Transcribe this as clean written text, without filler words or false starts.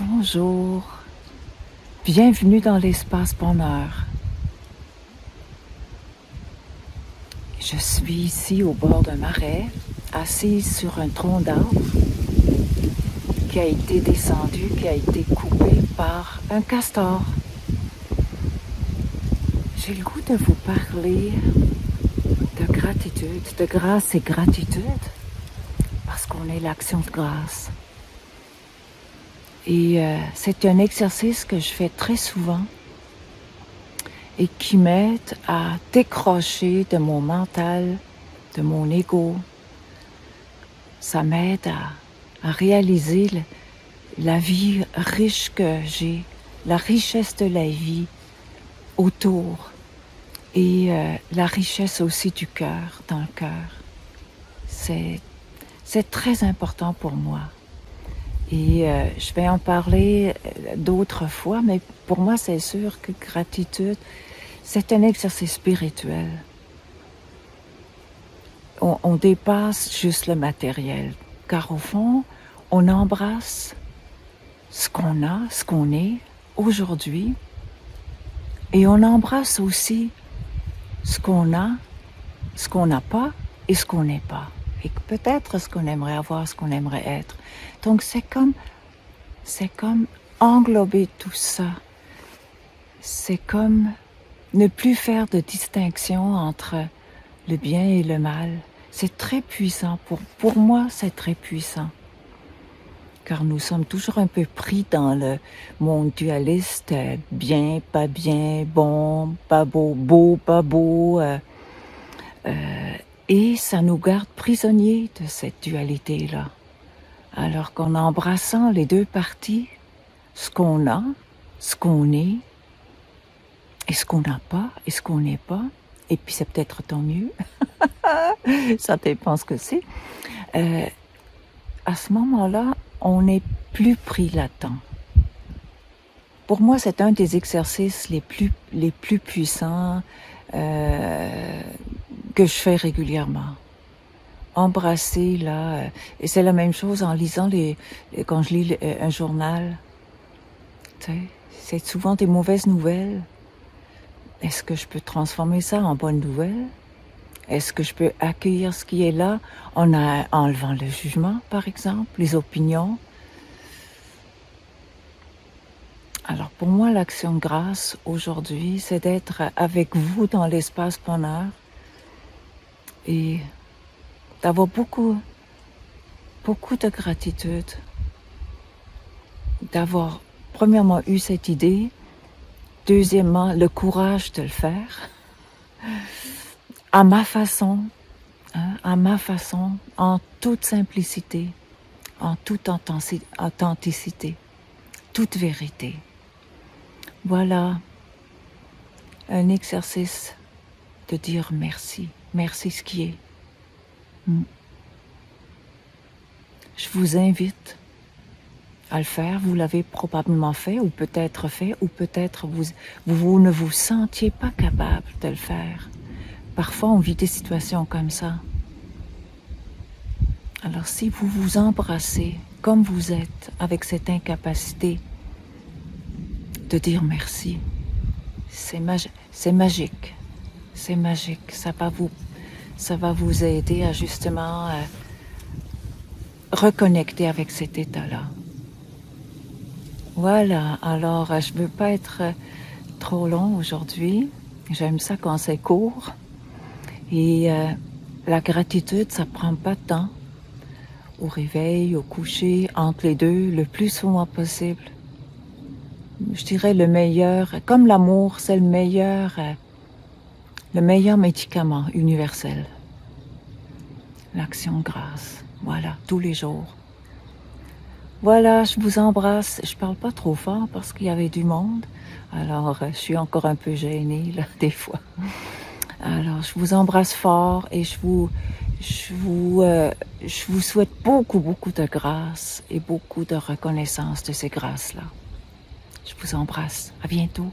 Bonjour, bienvenue dans l'espace bonheur. Je suis ici au bord d'un marais, assise sur un tronc d'arbre qui a été descendu, qui a été coupé par un castor. J'ai le goût de vous parler de gratitude, de grâce et gratitude, parce qu'on est l'action de grâce. Et c'est un exercice que je fais très souvent et qui m'aide à décrocher de mon mental, de mon ego. Ça m'aide à réaliser la vie riche que j'ai, la richesse de la vie autour et la richesse aussi du cœur, dans le cœur. C'est très important pour moi. Et je vais en parler d'autres fois, mais pour moi, c'est sûr que gratitude, c'est un exercice spirituel. On dépasse juste le matériel, car au fond, on embrasse ce qu'on a, ce qu'on est aujourd'hui, et on embrasse aussi ce qu'on a, ce qu'on n'a pas et ce qu'on n'est pas. Et peut-être ce qu'on aimerait avoir, ce qu'on aimerait être. Donc c'est comme englober tout ça. C'est comme ne plus faire de distinction entre le bien et le mal. C'est très puissant. Pour moi, c'est très puissant. Car nous sommes toujours un peu pris dans le monde dualiste, bien, pas bien, bon, pas beau, beau, pas beau. Et ça nous garde prisonniers de cette dualité-là. Alors qu'en embrassant les deux parties, ce qu'on a, ce qu'on est, et ce qu'on n'a pas, et ce qu'on n'est pas, et puis c'est peut-être tant mieux, ça dépend ce que c'est, à ce moment-là, on n'est plus pris là-dedans. Pour moi, c'est un des exercices les plus puissants que je fais régulièrement. Embrasser, là, et c'est la même chose en lisant quand je lis un journal. Tu sais, c'est souvent des mauvaises nouvelles. Est-ce que je peux transformer ça en bonnes nouvelles? Est-ce que je peux accueillir ce qui est là en enlevant le jugement, par exemple, les opinions? Alors pour moi, l'action de grâce aujourd'hui, c'est d'être avec vous dans l'espace bonheur et d'avoir beaucoup de gratitude, d'avoir premièrement eu cette idée, deuxièmement le courage de le faire, à ma façon, en toute simplicité, en toute authenticité, toute vérité. Voilà un exercice de dire merci, merci ce qui est. Je vous invite à le faire, vous l'avez probablement fait ou peut-être vous ne vous sentiez pas capable de le faire. Parfois on vit des situations comme ça. Alors si vous vous embrassez comme vous êtes, avec cette incapacité de dire merci, c'est magique, c'est magique, ça va vous aider à justement reconnecter avec cet état-là. Voilà, alors je ne veux pas être trop long aujourd'hui, j'aime ça quand c'est court, et la gratitude, ça prend pas de temps, au réveil, au coucher, entre les deux, le plus souvent possible. Je dirais le meilleur, comme l'amour, c'est le meilleur médicament universel. L'action de grâce, voilà, tous les jours. Voilà, je vous embrasse. Je parle pas trop fort parce qu'il y avait du monde. Alors, je suis encore un peu gênée, là, des fois. Alors, je vous embrasse fort et je vous souhaite beaucoup de grâce et beaucoup de reconnaissance de ces grâces-là. Je vous embrasse. À bientôt.